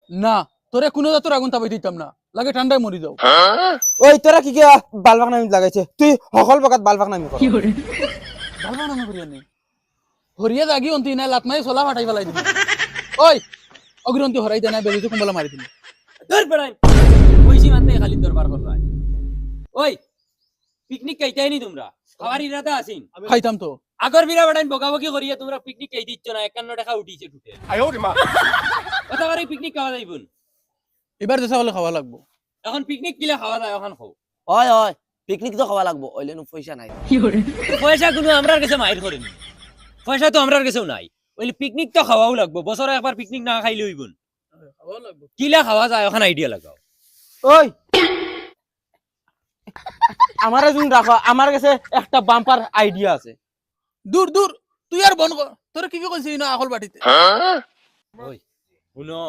না তোরে কোনো জাতর আগুন তাপাই দিতাম না, লাগে ঠান্ডায় মরি যাও। ওই তোরা কি কে বালবাক নামি লাগাইছে, তুই সকল বকাত বালবাক নামি কর। ভালবা নামে করিয়া নেই হরিয়া জাগি অন্তি নাই লাত মারি চলা ফাটাই পেলাই দিবি। ওই অগ্রন্তি হরাই দেয় না, বেবিতে কুম্বলা মারি দিবি। ধর বেড়াই কইছি মানতে খালি দরবার করবাই। ওই পিকনিক কাইতাই নি তোমরা, খাওয়ার ইরাদা আছিন? খাইতাম তো। আগর বিরা বেড়াই বকাবকি করিয়া তোমরা পিকনিক কাই দিচ্ছ না, 51 টাকা উঠিছে টুটে। কথা বারে পিকনিক খাওয়া যাইবুন। এবার দেশা হলে খাওয়া লাগবো। এখন পিকনিক কিলা খাওয়া যায় এখন খাও। হয় হয় পিকনিক তো খাওয়া লাগবো, ওইলে পয়সা নাই। পয়সা কোনো আমরার কাছে মাইর করেনি, পয়সা তো আমরার কাছেও নাই। ওইলে পিকনিক তো খাওয়াও লাগবো, বছরে একবার পিকনিক না খাইলে হইবুন। খাওয়া লাগবো। কিলা খাওয়া যায় এখন আইডিয়া লাগাও। ওই আমারে জুন রাখো, আমার কাছে একটা বাম্পার আইডিয়া আছে। দূর দূর তুই আর বন কর, তোর কি কইছিস না আকল বাটিতে? ওই শুনো,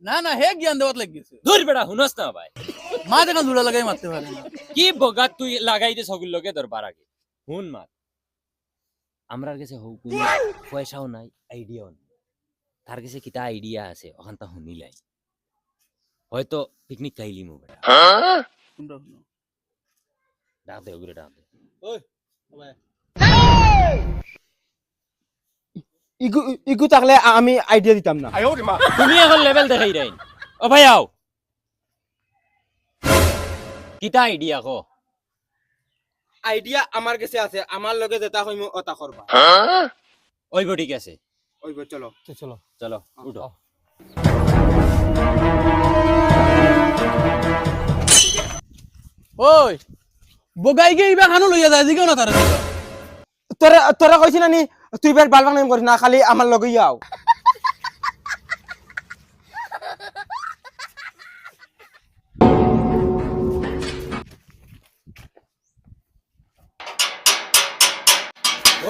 না না হে জ্ঞান দেওয়াত লাগিয়েছে। দূর বেড়া শুনস না ভাই, মা দেখা জোড়া লাগাই মারতে পারে না। কি বগাত তুই লাগাই দে সগুল লগে দরবার আগে। শুন মা, আমরার কাছে হোক পয়সাও নাই, আইডিয়াও নাই। তার কাছে কিতা আইডিয়া আছে ওখান তা শুনিলাই, হয়তো পিকনিক খাইলি মো বেটা। তোমরা শুনো। ডাক দে ওগুলো ডাক দে। ইগু ইগু থাকলে আমি আইডিয়া দিতাম না। তুমি এখন লেভেল দেখাই রাইন। ও ভাই আও, কিতা আইডিয়া কো? আইডিয়া আমার কাছে আছে, আমার লগে যেটা কইমু ওটা করবা। ওইব ঠিক আছে, ওইব চলো চলো। চলো উঠো। ওই বগাই গে ইবা খানো লইয়া যায় জিগাও না তারা। তোরা তোরা কইছিস না নি তুই বের বালবাক নামি করিস না, খালি আমার লগে আও।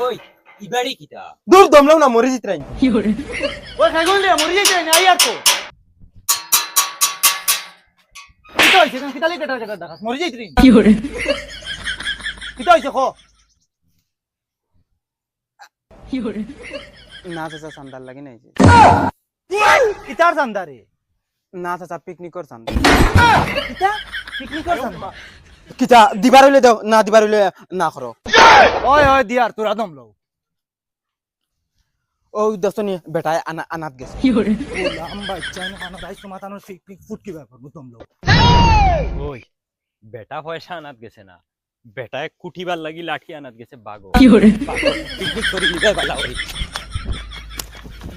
ওই ইবাড়ি কিতা? দূর দমলাও না মরে জিতরাই। ওই খাইগল রে মরি যাইতে না আর তো। কিতা হইছে কেন কিতা লাগি কেটার কেটার ডাকাস মরি যাইতরি। কিতা হইছে কো? না চাচা চান্দার লাগি নাই যে। কিতার জান্দারে? না চাচা পিকনিকর চান্দা। কিতা পিকনিকর জান্দা? কিতা দিবার হইলে দাও, না দিবার হইলে না করো। ওই ওই দিয়ার তোরা দম লও। ও দস্তনি বেটায় আনাত গেছে। লম্বা চাইনা খানা দাইছ মাতানো পিকনিক ফুট কি ব্যাপার দম লও। ওই বেটা পয়সা আনাত গেছে না, বেটায় কুঠিবার লাগি লাঠি আনাত গেছে বাগো। পিকনিক করি লিবা বালা ওই।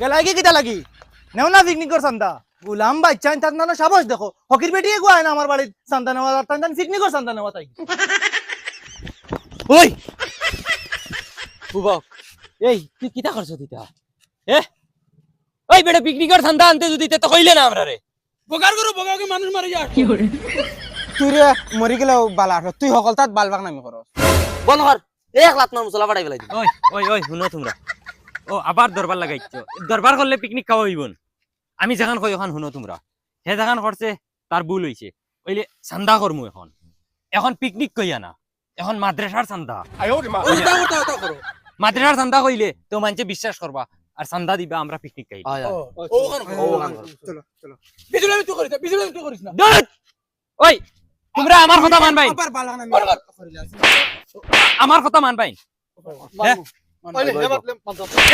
গেলাই কি কিতা লাগি? নেও না পিকনিকর চান্দা। গুলাম বাচ্চান তার নানা সাবাস দেখো। ফকির বেটিয়ে গুয়ায় না আমার বাড়ির চান্দা নেওয়া আর তান পিকনিকর চান্দা নেওয়া তাই। ওই বুবক, এই তুই কিতা করছ দিতা? ওই বেটা পিকনিকের ঠান্ডা আনতে যদি তো কইলে না আমরা রে। বগার করো বগাকে মানুষ মারি যা। তুই রে মরি গেলেও বালা আঠ, তুই সকল তাত বালবাক নামি করো। বন্ধ কর, এক লাত মার মশলা ফাটাই ফেলাই দিবি। ওই ওই ওই শুনো তোমরা, ও আবার দরবার লাগাইছো। দরবার করলে পিকনিক খাওয়া হইবন। আমি যেখান কই ওখান শুনো তোমরা, হে যেখান করছে তার ভুল হইছে। ওইলে চান্দা করমু এখন, এখন পিকনিক কইয়া না, এখন মাদ্রাসার চান্দা। মাদ্রাসার চান্দা কইলে তো মানুষে বিশ্বাস করবা আর চান্দা দিবা, আমরা পিকনিক খাইব। হয় হয় চলো চলো। বিজুলামি তুই করিস না, বিজুলামি তুই করিস না। ওই তোমরা আমার কথা মানবাই, আবার বালবাক নামি করিলে আছে। আমার কথা মানবাই। হ্যাঁ?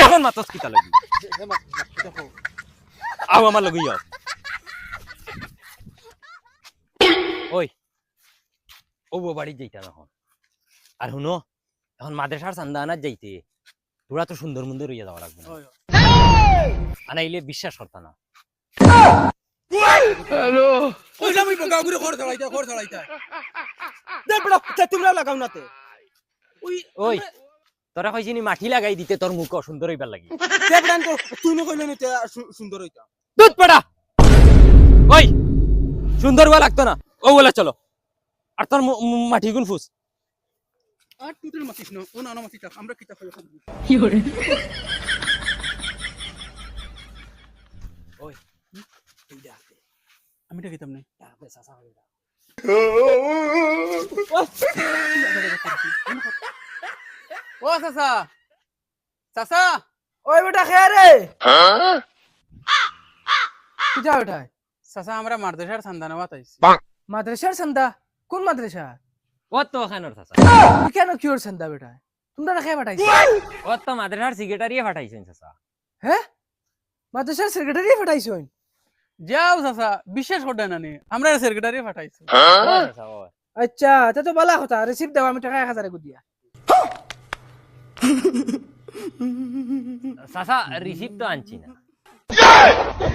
এখন মাতস কিতা লাগি আও আমার লগি যাও। ওই ও বাড়ি যাইতা এখন, আর শুনো এখন মাদ্রাসার চান্দা আনার যাইতে তোরা তো সুন্দর মন্দির হইয়া যাওয়া লাগবে না, আনাইলে বিশ্বাস করতা না। হ্যালো ওই আমি বগা গুলো খড় ছড়াইতা খড় ছড়াইতা। দে বেটা তোমরা লাগাও নাতে। ওই তোরা কইছিনি মাটি লাগাই দিতে তোর মুখ সুন্দর হইবার লাগি। দে বেটা তো তুই ন কইলে নিতে সুন্দর হইতা। দুধ পড়া ওই সুন্দর হওয়া লাগতো না, ও বলে চলো। আর তোর মাটি গুন ফুস। আর তুই তো মাতিস না, ও না না মাতিস, আমরা কিতা খাই খাবো। ওই আমি এটা খেতাম না। ও চাচা চাচা ওই বেটা খেয়ে রে। কিটা বেটা চাচা আমরা মাদ্রাসার চান্দা নেওয়া আইছি মাদ্রাসার চান্দা কোন মাদ্রাসা ও তো ওখানোর চাচা কেন কিওর চান্দা বেটা তোমরা রাখে পাঠাইছো ও তো মাদ্রাসার সেক্রেটারিয়ে পাঠাইছেন চাচা হ্যাঁ মাদ্রাসার সেক্রেটারি পাঠাইছো যাও চাচা বিশ্বাস করতে না নি আমরা সেক্রেটারি পাঠাইছি ও চাচা ও আচ্ছা তা তো বলা কথা রিসিপ্ট দাও আমি টাকা 1000 করে দিয়া চাচা রিসিপ্ট তো আনছি না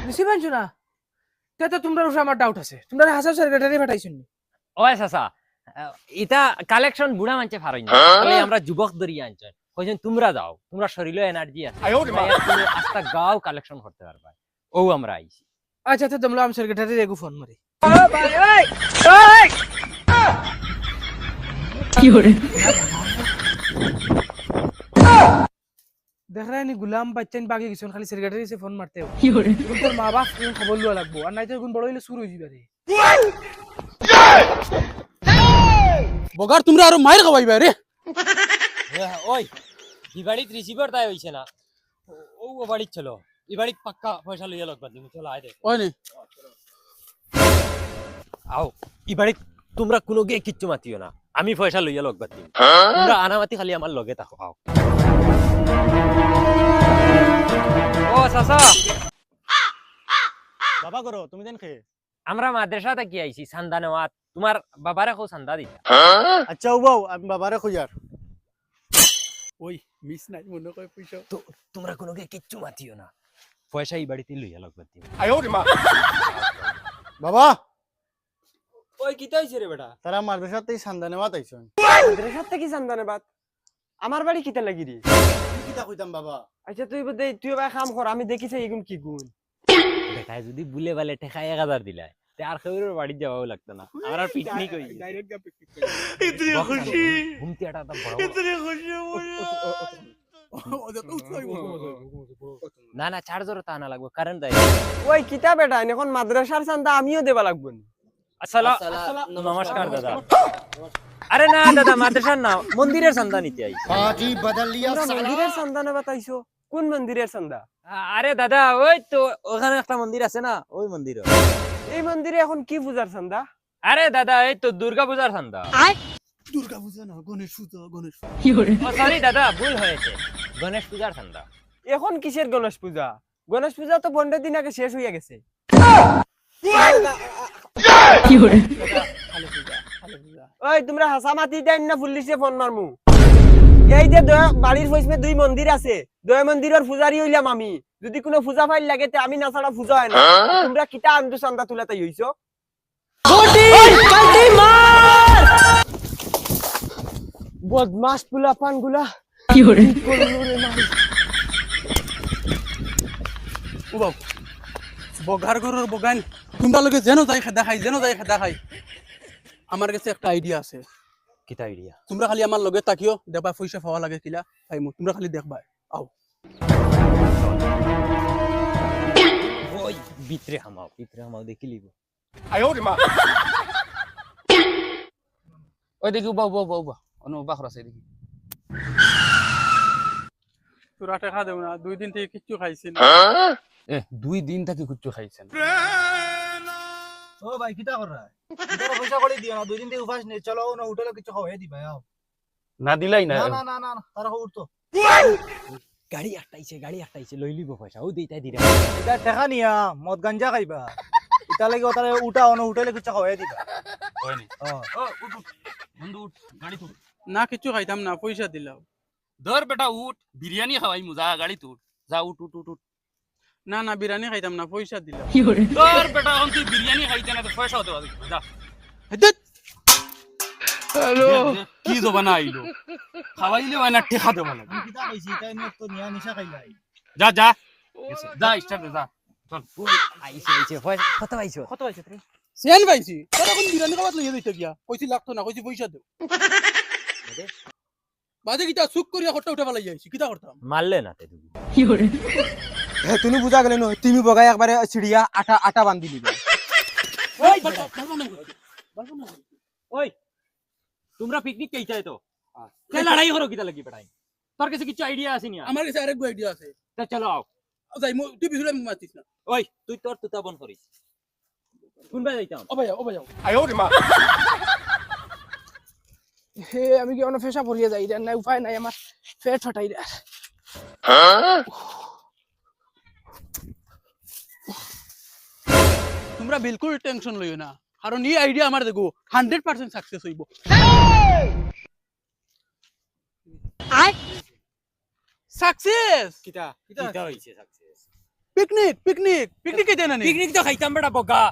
রিসিপ্ট আনছো না তা তো তোমরা উপরে আমার ডাউট আছে তোমরা হাসাব সেক্রেটারি পাঠাইছো নি ও চাচা ইটা কালেকশন বুড়া মানছে ফারইন তাহলে আমরা যুবক ধরিয়ে আনছেন কইছেন তোমরা যাও তোমরা শরীরে এনার্জি আছে আস্তা গাও কালেকশন করতে পারবা ও আমরা আইছি আচ্ছা তো তোমরা আমি সেক্রেটারি রেগু ফোন মারি দেখ রা নি গুলাম বাচ্চান বাকি কিছু খালি সেক্রেটারি সে ফোন মারতে তোর মা বাপ খবর লওয়া লাগবো আর নাই তো এখন বড় হইলে শুরু হয়ে যাবে রে বগার তোমরা আরো মাইর খাওয়াইবা রে ওই ই বাড়িত রিসিভার তাই হইছে না ও বাড়িত চলো ই বাড়িত পাক্কা পয়সা লইয়া লাগবা তুমি চলো আয় দে ওই নি আও ই বাড়িত তোমরা কোনো গে কিচ্ছু মাতিও না আমি পয়সা লইয়া লগবা তুমি তোমরা আনামাতি খালি আমার লগে থাকো আও ও চাচা বাবা করো তুমি দেন খেয়ে আমরা মাদ্রাসাতে কি আইছি চান্দা নেওয়াত তোমার বাবারে কো চান্দা দিতা আচ্ছা উবাও আমি বাবারে খুঁজার ওই মিস নাই মনে কয় পয়সা তো তোমরা কোনো গে কিচ্ছু মাতিও না পয়সা এই বাড়িতে লইয়া লগবা তুমি বাবা ওই কি তাইছে রে বেটা তারা মাদ্রাসাতেই সান্দা নেওয়া তাইছো মাদ্রাসার থেকে সন্ধানে বাত আমার বাড়ি কিতা লাগি রে কিতা কইতাম বাবা আচ্ছা তুই ভাই কাম কর আমি দেখিছি এগুন কি গুণ বেটায় যদি বুলে বালে ঠেকা 1000 দিলাই তে আর কেউর বাড়ি যাওয়াও লাগতো না আমরা পিকনিক হই ডাইরেক্ট গা পিকনিক ইতনি খুশি ঘুমতি আটা তো বড় ইতনি খুশি না না চার্জার তো আনা লাগবে কারেন্ট দেয় ওই কিতা বেটা এখন মাদ্রাসার চান্দা আমিও দেবা লাগবো আসসালামু নমস্কার দাদা আরে না দাদা মাদ্রাসার না মন্দিরের চান্দা নিতে আই বাজি বদল লিয়া মন্দিরের চান্দা নেবা তাইছো কোন মন্দিরের চান্দা আরে দাদা ওই তো ওখানে একটা মন্দির আছে না ওই মন্দির এই মন্দিরে এখন কি পূজার চান্দা আরে দাদা এই তো দুর্গা পূজার চান্দা দুর্গা পূজা না গণেশ পূজা ও সরি দাদা ভুল হয়েছে গণেশ পূজার চান্দা এখন কিসের গণেশ পূজা গণেশ পূজা তো 15 দিন আগে শেষ হইয়া গেছে ওই তোমরা হাসা মাতি দেন না পুলিশে ফোন মারমু এই যে বাড়ির পয়সা 2 মন্দির আছে 2 মন্দিরের পূজারি হইলাম আমি যদি কোনো পূজা ফাইল লাগে তে আমি না ছাড়া পূজা হয় না তোমরা কিটা আন্দু চান্দা তুলাতে হইছো বদমাস পুলা পানগুলা কি হরে ও বাবু বগার ঘরের বগান তোমরা লগে যেন যাই খেদা খাই আমার কাছে একটা আইডিয়া আছে কিতা আইডিয়া তোমরা খালি আমার লগে তাকিও দেখবা পয়সা পাওয়া লাগে কিলা পাইমু তোমরা খালি দেখবা আও ওই ভিতরে হামাও দেখি লিব ওই দেখি উবা অনু উবা খরচ দেখি তোরা টাকা দেব না 2 দিন থেকে কিচ্ছু খাইছি না 2 দিন থেকে কিচ্ছু খাইছে না ও ভাই কিতা কর রা তোরা পয়সা করে দিও না 2 দিন থেকে উপাস নেই চলো না হোটেলে কিছু খাওয়াই দিবা আও না দিলাই না না তারা খবর তো গাড়ি আটটাইছে লই লিব পয়সা ও দেইতাই দিরা এটা টাকা নিয়া মদ গাঞ্জা খাইবা এটা লাগি ওটারে উঠা অন হোটেলে কিছু খাওয়াই দিবা হয়নি ও বন্ধু উঠ গাড়ি তুল না কিচ্ছু খাইতাম না পয়সা দিলাও ধর বেটা উঠ বিরিয়ানি খাওয়াই মুজা গাড়ি তুল যা উঠ না বিরিয়ানি খাইতাম না পয়সা দিলাও ধর বেটা এখন তুই বিরিয়ানি খাইতে না তো পয়সা হতে হবে যা হ্যালো কি জবানা আইলো খাওয়াইলে হয় না টেকা দেব না কিতা কইছি তাই নে তো নিয়া নিশা খাইলাই যা স্টার্ট যা আইছে পয়সা কত পাইছো তুই সেন পাইছি তোরা কোন বিরিয়ানি খাওয়াত লইয়া দিতে গিয়া কইছি লাগতো না কইছি পয়সা দেও বাদে কিটা সুক করিয়া খট্টা উঠা ফেলাই যাইছি কিটা করতাম মারলে না তে তুমি হে তুমি বুঝা গেলে ন তুমি বগাই একবারে চিড়িয়া আটা বান্ধি দিবে ওই ওই তোমরা পিকনিক কে চাই তো কে লড়াই করো কিতা লাগি বেটাই তোর কাছে কিছু আইডিয়া আছে নি আমার কাছে আরেক আইডিয়া আছে তা চলো আও যাই তুই বিহুলে মাতিস না ওই তুই তোর তুতা বন করিস কোনবা যাইতাম ও ভাই যাও হে আমি কি অন্য ফেসা পড়িয়ে যাই রে না উপায় নাই আমার পেট ফাটাই রে তোমরা বিলকুল টেনশন লইও না কারণ এই আইডিয়া আমার দেখো 100% সাকসেস হইব সাকসেস কিতা কিতা হইছে সাকসেস পিকনিক পিকনিক পিকনিক কেটে না পিকনিক তো খাইতাম বেটা বগা